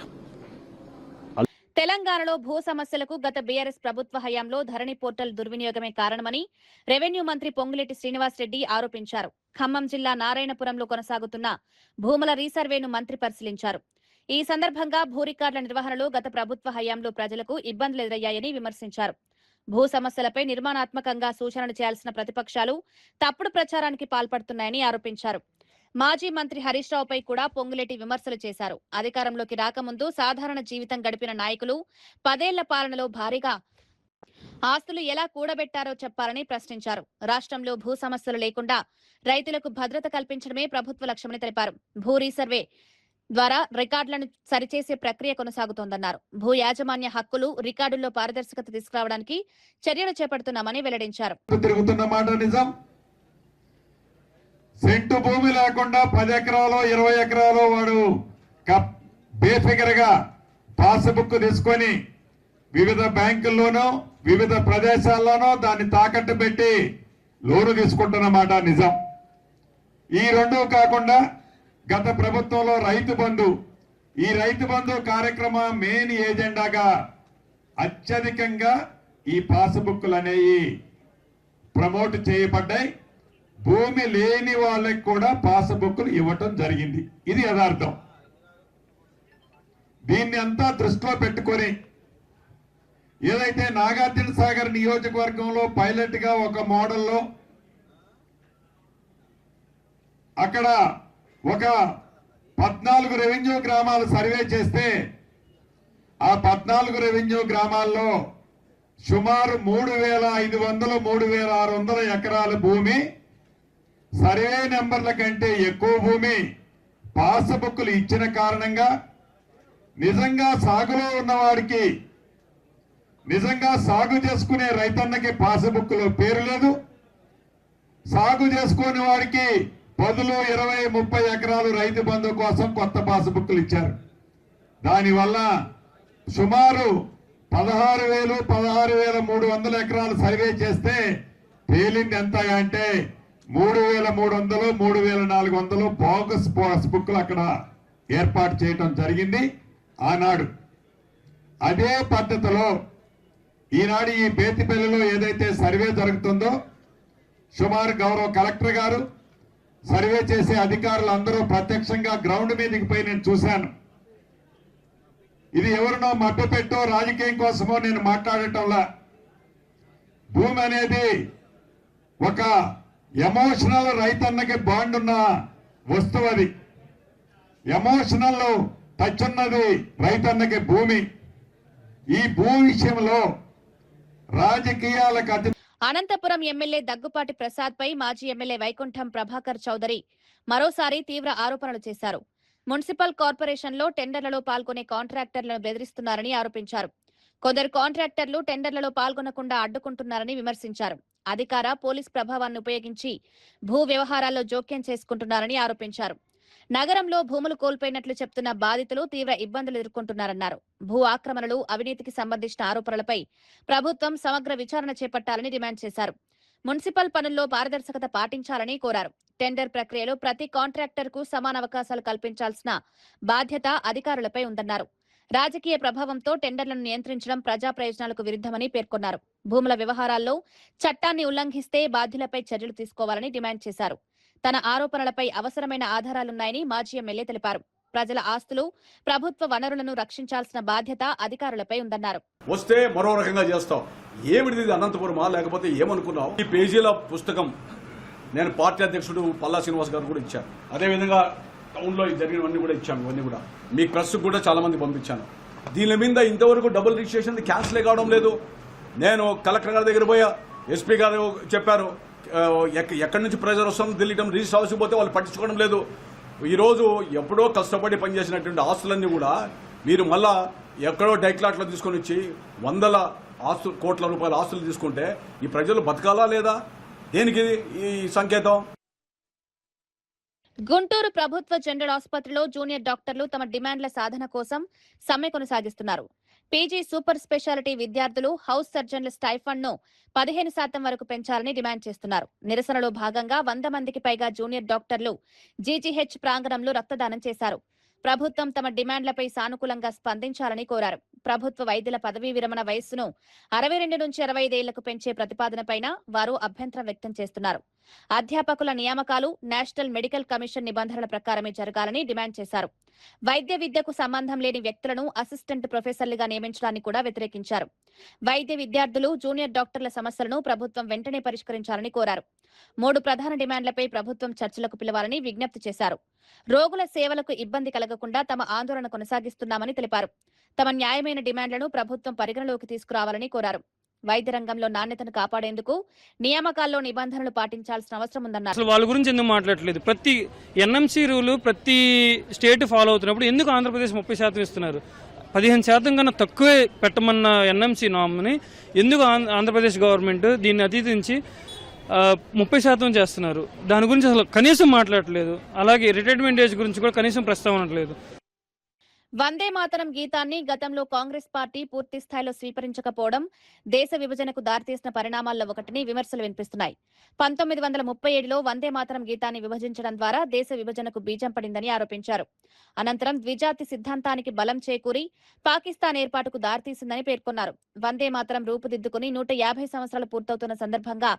తెలంగాణలో భూ సమస్యలకు గత బీఆర్ఎస్ ప్రభుత్వ హయాంలో ధరణి పోర్టల్ దుర్వినియోగమే కారణమని రెవెన్యూ మంత్రి పొంగులేటి శ్రీనివాస్ రెడ్డి ఆరోపించారు. ఖమ్మం జిల్లా నారాయణపురంలో కొనసాగుతున్న భూముల రీసర్వేను మంత్రి పరిశీలించారు. ఈ సందర్భంగా భూ రికార్డుల నిర్వహణలో గత ప్రభుత్వ హయాంలో ప్రజలకు ఇబ్బందులు ఎదురయ్యాయని విమర్శించారు. భూ సమస్యలపై నిర్మాణాత్మకంగా సూచనలు చేయాల్సిన ప్రతిపక్షాలు తప్పుడు ప్రచారానికి పాల్పడుతున్నాయని ఆరోపించారు. మాజీ మంత్రి హరీష్ రావుపై కూడా పొంగులేటి విమర్శలు చేశారు. అధికారంలోకి రాకముందు సాధారణ జీవితం గడిపిన నాయకులు 10 ఏళ్ల పాలనలో భారీగా ఆస్తులు ఎలా కూడబెట్టారో చెప్పాలని ప్రశ్నించారు. రాష్ట్రంలో భూ సమస్యలు లేకుండా రైతులకు భద్రత కల్పించడమే ప్రభుత్వ లక్ష్యమని తెలిపారు. భూ రీసర్వే ద్వారా రికార్డులను సరిచేసే ప్రక్రియ కొనసాగుతోందన్నారు. భూ యాజమాన్య హక్కులు, రికార్డుల్లో పారదర్శకత తీసుకురావడానికి చర్యలు చేపడుతున్నామని వెల్లడించారు. సెంటు భూమి లేకుండా 10 ఎకరాలో 20 ఎకరాలో వాడు బేఫిగర్ గా పాస్బుక్ తీసుకొని వివిధ బ్యాంకుల్లోనూ వివిధ ప్రదేశాల్లోనూ దాన్ని తాకట్టు పెట్టి లోను తీసుకుంటున్నమాట నిజం. ఈ రెండు కాకుండా గత ప్రభుత్వంలో రైతు బంధు, ఈ రైతు బంధు కార్యక్రమం మెయిన్ ఏజెండాగా అత్యధికంగా ఈ పాస్బుక్లు అనేవి ప్రమోట్ చేయబడ్డాయి. భూమి లేని వాళ్ళకి కూడా పాస్బుక్లు ఇవ్వటం జరిగింది. ఇది యథార్థం. దీన్ని అంతా దృష్టిలో పెట్టుకొని ఏదైతే నాగార్జున సాగర్ నియోజకవర్గంలో పైలట్ గా ఒక మోడల్లో అక్కడ ఒక 14 రెవెన్యూ గ్రామాలు సర్వే చేస్తే ఆ 14 రెవెన్యూ గ్రామాల్లో సుమారు 3,500 3,600 ఎకరాల భూమి, సర్వే నెంబర్ల కంటే ఎక్కువ భూమి పాస్బుక్లు ఇచ్చిన కారణంగా నిజంగా సాగులో ఉన్నవాడికి, నిజంగా సాగు చేసుకునే రైతన్నకి పాస్బుక్లో పేరు లేదు. సాగు చేసుకునే వాడికి 10, 20, 30 ఎకరాలు రైతు బంధు కోసం కొత్త పాస్బుక్లు ఇచ్చారు. దానివల్ల సుమారు 16,300 ఎకరాలు సర్వే చేస్తే తేలింది ఎంత అంటే 3,300, 3,400 బోగస్ పాస్బుక్లు అక్కడ ఏర్పాటు చేయడం జరిగింది ఆనాడు. అదే పద్ధతిలో ఈనాడు ఈ బేతిపల్లిలో ఏదైతే సర్వే జరుగుతుందో సుమారు గౌరవ కలెక్టర్ గారు, సర్వే చేసే అధికారులు అందరూ ప్రత్యక్షంగా గ్రౌండ్ మీదకి పోయి నేను చూశాను. ఇది ఎవరినో మభ్యపెట్టో రాజకీయం కోసమో నేను మాట్లాడటంలా. భూమి అనేది ఒక ఎమోషనల్ రైతన్నకి బాండ్ ఉన్న వస్తువు. అది ఎమోషనల్ టచ్ ఉన్నది రైతన్నకి భూమి. ఈ భూ విషయంలో రాజకీయాలకు అతి అనంతపురం ఎమ్మెల్యే దగ్గుపాటి ప్రసాద్ పై మాజీ ఎమ్మెల్యే వైకుంఠం ప్రభాకర్ చౌదరి మరోసారి తీవ్ర ఆరోపణలు చేశారు. మున్సిపల్ కార్పొరేషన్లో టెండర్లలో పాల్గొనే కాంట్రాక్టర్లను బెదిరిస్తున్నారని ఆరోపించారు. కొందరు కాంట్రాక్టర్లు టెండర్లలో పాల్గొనకుండా అడ్డుకుంటున్నారని విమర్శించారు. అధికార పోలీస్ ప్రభావాన్ని ఉపయోగించి భూ వ్యవహారాల్లో జోక్యం చేసుకుంటున్నారని ఆరోపించారు. నగరంలో భూములు కోల్పోయినట్లు చెప్తున్న బాధితులు తీవ్ర ఇబ్బందులు ఎదుర్కొంటున్నారన్నారు. భూ ఆక్రమణలు, అవినీతికి సంబంధించిన ఆరోపణలపై ప్రభుత్వం సమగ్ర విచారణ చేపట్టాలని డిమాండ్ చేశారు. మున్సిపల్ పనుల్లో పారదర్శకత పాటించాలని కోరారు. టెండర్ ప్రక్రియలో ప్రతి కాంట్రాక్టర్ కు సమాన అవకాశాలు కల్పించాల్సిన బాధ్యత అధికారులపై ఉందన్నారు. రాజకీయ ప్రభావంతో టెండర్లను నియంత్రించడం ప్రజా ప్రయోజనాలకు విరుద్ధమని పేర్కొన్నారు. భూముల వ్యవహారాల్లో చట్టాన్ని ఉల్లంఘిస్తే బాధ్యులపై చర్యలు తీసుకోవాలని డిమాండ్ చేశారు. తన ఆరోపణలపై అవసరమైన ఆధారాలున్నాయని మాజీ ఎమ్మెల్యే తెలిపారు. ప్రజల ఆస్తులు, ప్రభుత్వ వనరులను రక్షించాల్సిన బాధ్యత అధికారులపై ఉందన్నారు. వస్తే మరో రకంగా చేస్తాం. ఏమిటిది అనంతపురమా లేకపోతే ఏమనుకున్నావు? ఈ పేజీల పుస్తకం నేను పార్టీ అధ్యక్షుడు పల్లా శ్రీనివాస్ గారు కూడా ఇచ్చాను. అదేవిధంగా టౌన్లో జరిగినవన్నీ కూడా ఇచ్చాను. ఇవన్నీ కూడా మీ ప్రెస్ కూడా చాలా మంది పంపించాను. దీని మీద ఇంతవరకు డబుల్ రిజిస్ట్రేషన్ క్యాన్సిల్ కావడం లేదు. నేను కలెక్టర్ గారి దగ్గర పోయా, ఎస్పీ గారు చెప్పారు ఎక్కడి నుంచి ప్రెజర్ వస్తుందో తెలియడం, రిజిస్టర్ హౌస్కి పోతే వాళ్ళు పట్టించుకోవడం లేదు. ఈరోజు ఎప్పుడో కష్టపడి పనిచేసినటువంటి ఆస్తులన్నీ కూడా మీరు మళ్ళా ఎక్కడో డైక్లాట్లో తీసుకొని వచ్చి 100 కోట్ల రూపాయల ఆస్తులు తీసుకుంటే ఈ ప్రజలు బతకాలా లేదా? దేనికి ఈ సంకేతం? గుంటూరు ప్రభుత్వ జనరల్ ఆసుపత్రిలో జూనియర్ డాక్టర్లు తమ డిమాండ్ల సాధన కోసం సమ్మె కొనసాగిస్తున్నారు. పీజీ సూపర్ స్పెషాలిటీ విద్యార్థులు హౌస్ సర్జన్ల స్టైఫండ్ ను 15% వరకు పెంచాలని డిమాండ్ చేస్తున్నారు. నిరసనలో భాగంగా 100 మందికి పైగా జూనియర్ డాక్టర్లు జీజీహెచ్ ప్రాంగణంలో రక్తదానం చేశారు. ప్రభుత్వం తమ డిమాండ్లపై సానుకూలంగా స్పందించాలని కోరారు. ప్రభుత్వ వైద్యుల పదవీ విరమణ వయస్సును 62 నుంచి 65 ఏళ్లకు పెంచే ప్రతిపాదనపైన వారు అభ్యంతరం వ్యక్తం చేస్తున్నారు. అధ్యాపకుల నియామకాలు నేషనల్ మెడికల్ కమిషన్ నిబంధనల ప్రకారమే జరగాలని డిమాండ్ చేశారు. వైద్య విద్యకు సంబంధం లేని వ్యక్తులను అసిస్టెంట్ ప్రొఫెసర్లుగా నియమించడాన్ని కూడా వ్యతిరేకించారు. వైద్య విద్యార్థులు, జూనియర్ డాక్టర్ల సమస్యలను ప్రభుత్వం వెంటనే పరిష్కరించాలని కోరారు. 3 ప్రధాన డిమాండ్లపై ప్రభుత్వం చర్చలకు పిలవాలని విజ్ఞప్తి చేశారు. రోగుల సేవలకు ఇబ్బంది కలగకుండా తమ ఆందోళన కొనసాగిస్తున్నామని తెలిపారు. తమ న్యాయమైన డిమాండ్లను ప్రభుత్వం పరిగణలోకి తీసుకురావాలని కోరారు. వైద్య రంగంలో నాణ్యతను కాపాడేందుకు నియామకాల్లో నిబంధనలు పాటించాల్సిన అవసరం ఉందన్నారు. అసలు వాళ్ళ గురించి ఎందుకు మాట్లాడట్లేదు? ప్రతి ఎన్ఎంసీ రూలు ప్రతి స్టేట్ ఫాలో అవుతున్నప్పుడు ఎందుకు ఆంధ్రప్రదేశ్ 30% ఇస్తున్నారు? 15% కన్నా తక్కువే పెట్టమన్న ఎన్ఎంసీ నామ్ని ఎందుకు ఆంధ్రప్రదేశ్ గవర్నమెంట్ దీన్ని అతీతించి 30% చేస్తున్నారు? దాని గురించి అసలు కనీసం మాట్లాడట్లేదు. అలాగే రిటైర్మెంట్ ఏజ్ గురించి కూడా కనీసం ప్రస్తావనట్లేదు. వందే మాతరం గీతాన్ని గతంలో కాంగ్రెస్ పార్టీ పూర్తి స్థాయిలో స్వీకరించకపోవడం దేశ విభజనకు దారితీసిన పరిణామాల్లో ఒకటిని విమర్శలు వినిపిస్తున్నాయి. 1937లో వందే మాతరం గీతాన్ని విభజించడం ద్వారా దేశ విభజనకు బీజం పడిందని ఆరోపించారు. అనంతరం ద్విజాతి సిద్ధాంతానికి బలం చేకూరి పాకిస్తాన్ ఏర్పాటుకు దారితీసిందని పేర్కొన్నారు. వందే మాతరం రూపుదిద్దుకుని 150 సంవత్సరాలు పూర్తవుతున్న సందర్భంగా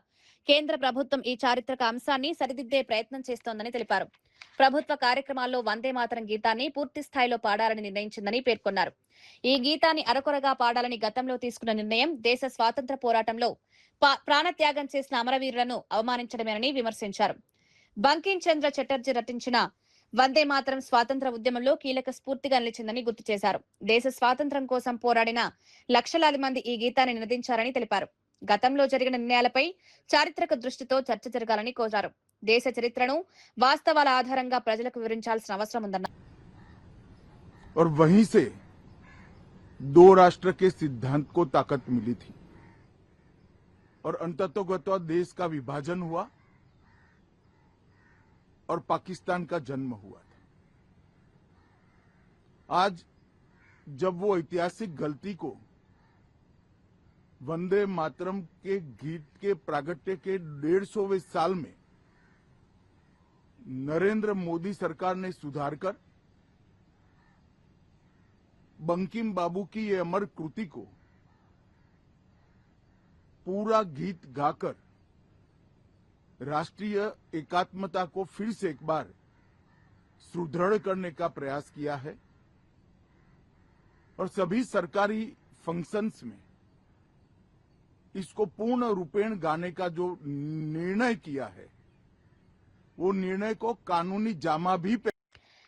కేంద్ర ప్రభుత్వం ఈ చారిత్రక అంశాన్ని సరిదిద్దే ప్రయత్నం చేస్తోందని తెలిపారు. ప్రభుత్వ కార్యక్రమాల్లో వందే మాతరం గీతాన్ని పూర్తి స్థాయిలో పాడాలని నిర్ణయించిందని పేర్కొన్నారు. ఈ గీతాన్ని అరకొరగా పాడాలని గతంలో తీసుకున్న నిర్ణయం దేశ స్వాతంత్ర పోరాటంలో ప్రాణత్యాగం చేసిన అమరవీరులను అవమానించడమేనని విమర్శించారు. బంకిం చంద్ర చటర్జీ రచించిన వందే మాతరం స్వాతంత్ర ఉద్యమంలో కీలక స్ఫూర్తిగా నిలిచిందని గుర్తు చేశారు. దేశ స్వాతంత్ర్యం కోసం పోరాడిన లక్షలాది మంది ఈ గీతాన్ని నినదించారని తెలిపారు. గతంలో జరిగిన నిర్ణయాలపై చారిత్రక దృష్టితో చర్చ జరగాలని కోరారు. దేశ చరిత్రను వాస్తవాల ఆధారంగా ప్రజలకు వివరించాల్సిన అవసరం ఉందన్నారు. और वहीं से दो राष्ट्र के सिद्धांत को ताकत मिली थी और अंततोगत्वा देश का विभाजन हुआ और पाकिस्तान का जन्म हुआ था। आज जब वो ऐतिहासिक गलती को वंदे मातरम के गीत के प्रागट्य के 150वें साल में नरेंद्र मोदी सरकार ने सुधार कर बंकिम बाबू की ये अमर कृति को पूरा गीत गाकर राष्ट्रीय एकात्मता को फिर से एक बार सुदृढ़ करने का प्रयास किया है और सभी सरकारी फंक्शंस में इसको पूर्ण रूपेण गाने का जो निर्णय किया है वो निर्णय को कानूनी जामा भी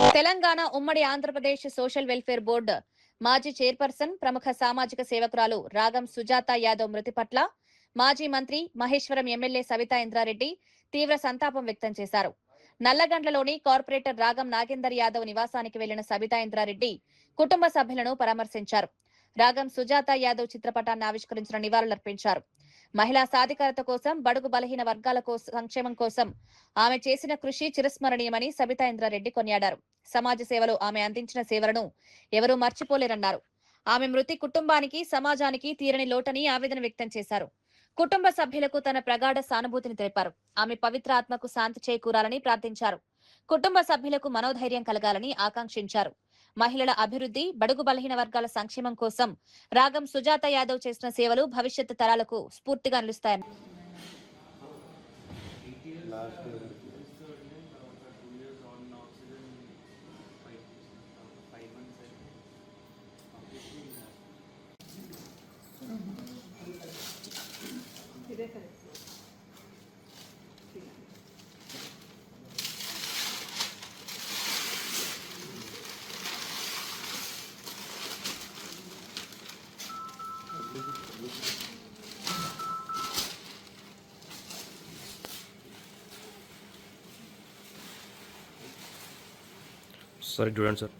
తెలంగాణ ఉమ్మడి ఆంధ్రప్రదేశ్ సోషల్ వెల్ఫేర్ బోర్డు మాజీ చైర్పర్సన్ ప్రముఖ సామాజిక సేవకురాలు రాగం సుజాత యాదవ్ మృతి పట్ల మాజీ మంత్రి మహేశ్వరం ఎమ్మెల్యే సవితా ఇంద్రారెడ్డి తీవ్ర సంతాపం వ్యక్తం చేశారు. నల్లగండ్లలోని కార్పొరేటర్ రాగం నాగేందర్ యాదవ్ నివాసానికి వెళ్లిన సబితా ఇంద్రారెడ్డి కుటుంబ సభ్యులను పరామర్శించారు. రాగం సుజాత యాదవ్ చిత్రపటాన్ని ఆవిష్కరించిన నివాళులర్పించారు. మహిళా సాధికారత కోసం, బడుగు బలహీన వర్గాల సంక్షేమం కోసం ఆమె చేసిన కృషి చిరస్మరణీయమని సబితా ఇంద్రారెడ్డి కొనియాడారు. సమాజ సేవలో ఆమె అందించిన సేవలను ఎవరూ మర్చిపోలేరన్నారు. ఆమె మృతి కుటుంబానికి, సమాజానికి తీరని లోటని ఆవేదన వ్యక్తం చేశారు. కుటుంబ సభ్యులకు తన ప్రగాఢ సానుభూతిని తెలిపారు. ఆమె పవిత్ర ఆత్మకు శాంతి చేకూరాలని ప్రార్థించారు. కుటుంబ సభ్యులకు మనోధైర్యం కలగాలని ఆకాంక్షించారు. మహిళల అభివృద్ధి, బడుగు బలహీన వర్గాల సంక్షేమం కోసం రాగం సుజాత యాదవ్ చేసిన సేవలు భవిష్యత్తు తరాలకు స్ఫూర్తిగా నిలుస్తాయని Sorry to answer.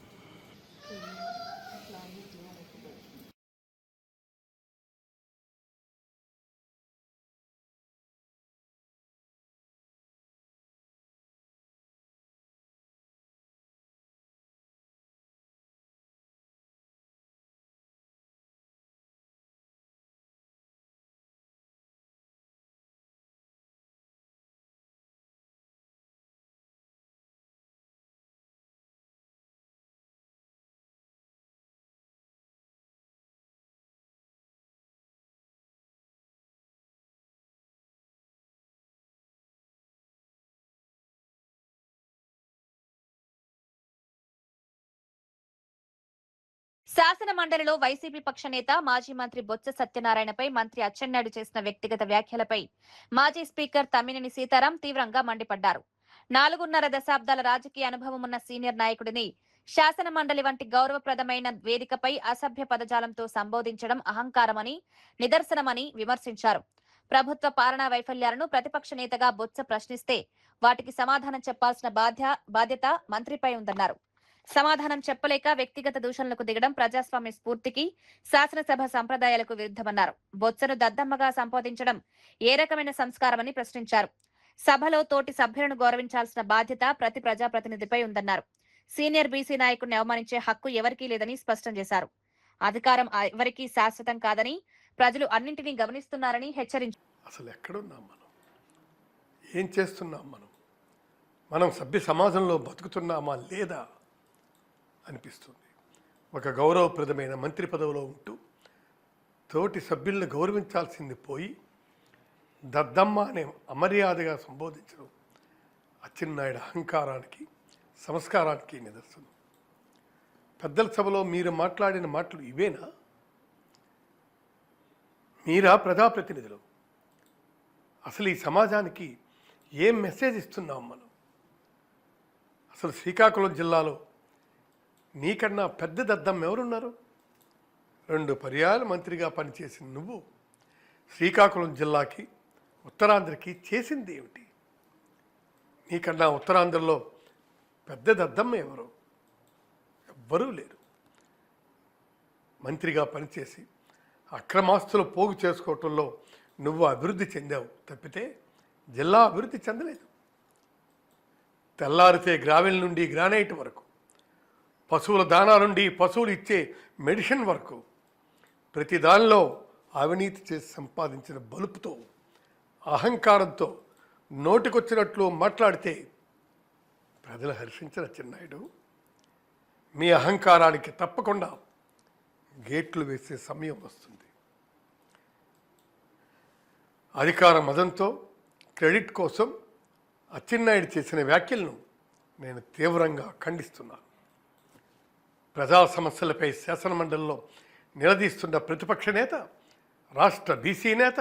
శాసన మండలిలో వైసీపీ పక్ష నేత మాజీ మంత్రి బొత్స సత్యనారాయణపై మంత్రి అచ్చెన్నాయుడు చేసిన వ్యక్తిగత వ్యాఖ్యలపై మాజీ స్పీకర్ తమ్మినేని సీతారాం తీవ్రంగా మండిపడ్డారు. 4.5 దశాబ్దాల రాజకీయ అనుభవం ఉన్న సీనియర్ నాయకుడిని శాసన మండలి వంటి గౌరవప్రదమైన వేదికపై అసభ్య పదజాలంతో సంబోధించడం అహంకారమని, నిదర్శనమని విమర్శించారు. ప్రభుత్వ పాలనా వైఫల్యాలను ప్రతిపక్ష నేతగా బొత్స ప్రశ్నిస్తే వాటికి సమాధానం చెప్పాల్సిన బాధ్యత మంత్రిపై ఉందన్నారు. సమాధానం చెప్పలేక వ్యక్తిగత దూషణలకు దిగడం ప్రజాస్వామ్య స్ఫూర్తికి, శాసనసభ సంప్రదాయాలకు విరుద్ధమన్నారు. బొత్సను దద్దమ్మగా సంబోధించడం ఏ రకమైన సంస్కారమని ప్రశ్నించారు. సభలో తోటి సభ్యులను గౌరవించాల్సిన బాధ్యత ప్రతి ప్రజాప్రతినిధిపై ఉందన్నారు. సీనియర్ బీసీ నాయకుడిని అవమానించే హక్కు ఎవరికీ లేదని స్పష్టం చేశారు. అధికారం ఎవరికీ శాశ్వతం కాదని, ప్రజలు అన్నింటినీ గమనిస్తున్నారని హెచ్చరించారు. అసలు ఎక్కడున్నాం మనం? ఏం చేస్తున్నాం మనం సభ్య సమాజంలో బతుకుతున్నామా లేదా అనిపిస్తుంది. ఒక గౌరవప్రదమైన మంత్రి పదవిలో ఉంటూ తోటి సభ్యులను గౌరవించాల్సింది పోయి దద్దమ్మ అనే అమర్యాదగా సంబోధించడం అచ్చెన్నాయుడు అహంకారానికి సంస్కారానికి నిదర్శనం. పెద్దల సభలో మీరు మాట్లాడిన మాటలు ఇవేనా? మీరా ప్రజాప్రతినిధులు? అసలు ఈ సమాజానికి ఏం మెసేజ్ ఇస్తున్నాం మనం? అసలు శ్రీకాకుళం జిల్లాలో నీకన్నా పెద్ద దద్దమ్మ ఎవరున్నారు? 2 పర్యాయాలు మంత్రిగా పనిచేసిన నువ్వు శ్రీకాకుళం జిల్లాకి ఉత్తరాంధ్రకి చేసింది ఏమిటి? నీకన్నా ఉత్తరాంధ్రలో పెద్ద దద్దమ్మ ఎవరు? ఎవ్వరూ లేరు. మంత్రిగా పనిచేసి అక్రమాస్తులు పోగు చేసుకోవటంలో నువ్వు అభివృద్ధి చెందావు తప్పితే జిల్లా అభివృద్ధి చెందలేదు. తెల్లారితే గ్రావెల్ నుండి గ్రానైట్ వరకు, పశువుల దానా నుండి పశువులు ఇచ్చే మెడిసిన్ వరకు ప్రతి దానిలో అవినీతి చేసి సంపాదించిన బలుపుతో అహంకారంతో నోటికొచ్చినట్లు మాట్లాడితే ప్రజలు హర్షించిన అచ్చెన్నాయుడు, మీ అహంకారానికి తప్పకుండా గేట్లు వేసే సమయం వస్తుంది. అధికార మదంతో క్రెడిట్ కోసం అచ్చెన్నాయుడు చేసిన వ్యాఖ్యలను నేను తీవ్రంగా ఖండిస్తున్నాను. ప్రజా సమస్యలపై శాసనమండలిలో నిలదీస్తున్న ప్రతిపక్ష నేత, రాష్ట్ర బీసీ నేత,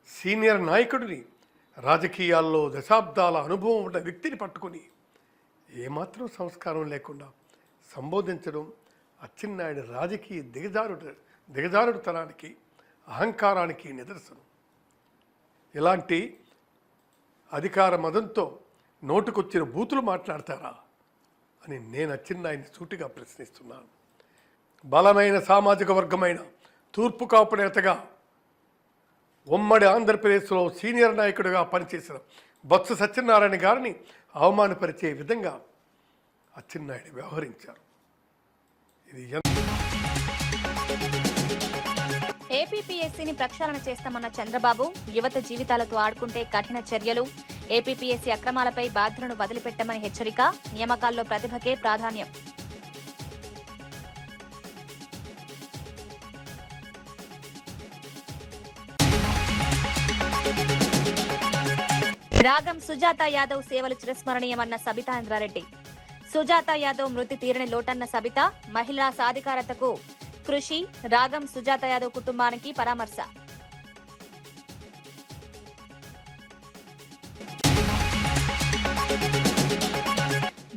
సీనియర్ నాయకుడిని, రాజకీయాల్లో దశాబ్దాల అనుభవం ఉన్న వ్యక్తిని పట్టుకుని ఏమాత్రం సంస్కారం లేకుండా సంబోధించడం అచ్చెన్నాయుడు రాజకీయ దిగజారుడుతనానికి అహంకారానికి నిదర్శనం. ఇలాంటి అధికార మదంతో నోటుకొచ్చిన బూతులు మాట్లాడతారా అని నేను అచ్చెన్నాయుడిని సూటిగా ప్రశ్నిస్తున్నాను. బలమైన సామాజిక వర్గమైన తూర్పు కాపు నేతగా ఉమ్మడి ఆంధ్రప్రదేశ్లో సీనియర్ నాయకుడిగా పనిచేసిన బొత్స సత్యనారాయణ గారిని అవమానపరిచే విధంగా అచ్చెన్నాయుడు వ్యవహరించారు. ఇది ఏపీపీఎస్సీని ప్రక్షాళన చేస్తామన్న చంద్రబాబు యువత జీవితాలతో ఆడుకుంటే కఠిన చర్యలు, ఏపీపీఎస్సీ అక్రమాలపై బాధ్యులను వదిలిపెట్టమని హెచ్చరిక, నియామకాల్లో ప్రతిభకే ప్రాధాన్యం. రాగం సుజాత యాదవ్ సేవలు చిరస్మరణీయమన్న సబితా ఇంద్రారెడ్డి. సుజాత యాదవ్ మృతి తీరని లోటన్న సబిత, మహిళా సాధికారతకు కృషి, రాగం సుజాత యాదవ్ కుటుంబానికి పరామర్శ.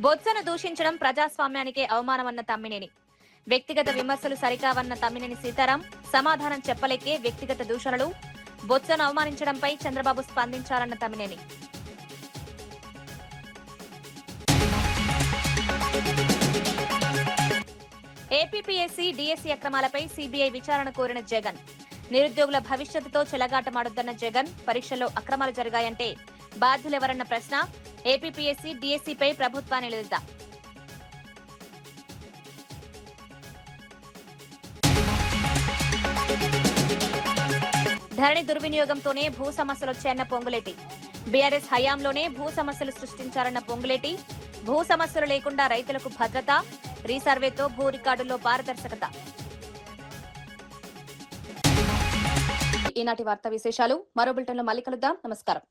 బొత్సను దూషించడం ప్రజాస్వామ్యానికే అవమానమన్న తమ్మినేని. వ్యక్తిగత విమర్శలు సరికావన్న తమ్మినేని సీతారాం, సమాధానం చెప్పలేకే వ్యక్తిగత దూషణలు, బొత్సను అవమానించడంపై చంద్రబాబు స్పందించాలన్న తమ్మినేని. ఏపీపీఎస్సీ, డీఎస్సీ అక్రమాలపై సీబీఐ విచారణ కోరిన జగన్. నిరుద్యోగుల భవిష్యత్తుతో చెలగాటమాడొద్దన్న జగన్, పరీక్షల్లో అక్రమాలు జరిగాయంటే బాధ్యులెవరన్న ప్రశ్న, ఏపీపీఎస్సీ, డీఎస్సీపై ప్రభుత్వాన్ని నిలదీద్దాం. ధరణి దుర్వినియోగంతోనే భూ సమస్యలు వచ్చాయన్న పొంగులేటి. బీఆర్ఎస్ హయాంలోనే భూ సమస్యలు సృష్టించారన్న పొంగులేటి. భూ సమస్యలు లేకుండా రైతులకు భద్రత, రీసర్వేతో భూ రికార్డుల్లో పారదర్శకత. ఈనాటి వార్తా విశేషాలు మరో బులెటిన్లో మళ్ళీ కలుద్దాం. నమస్కారం.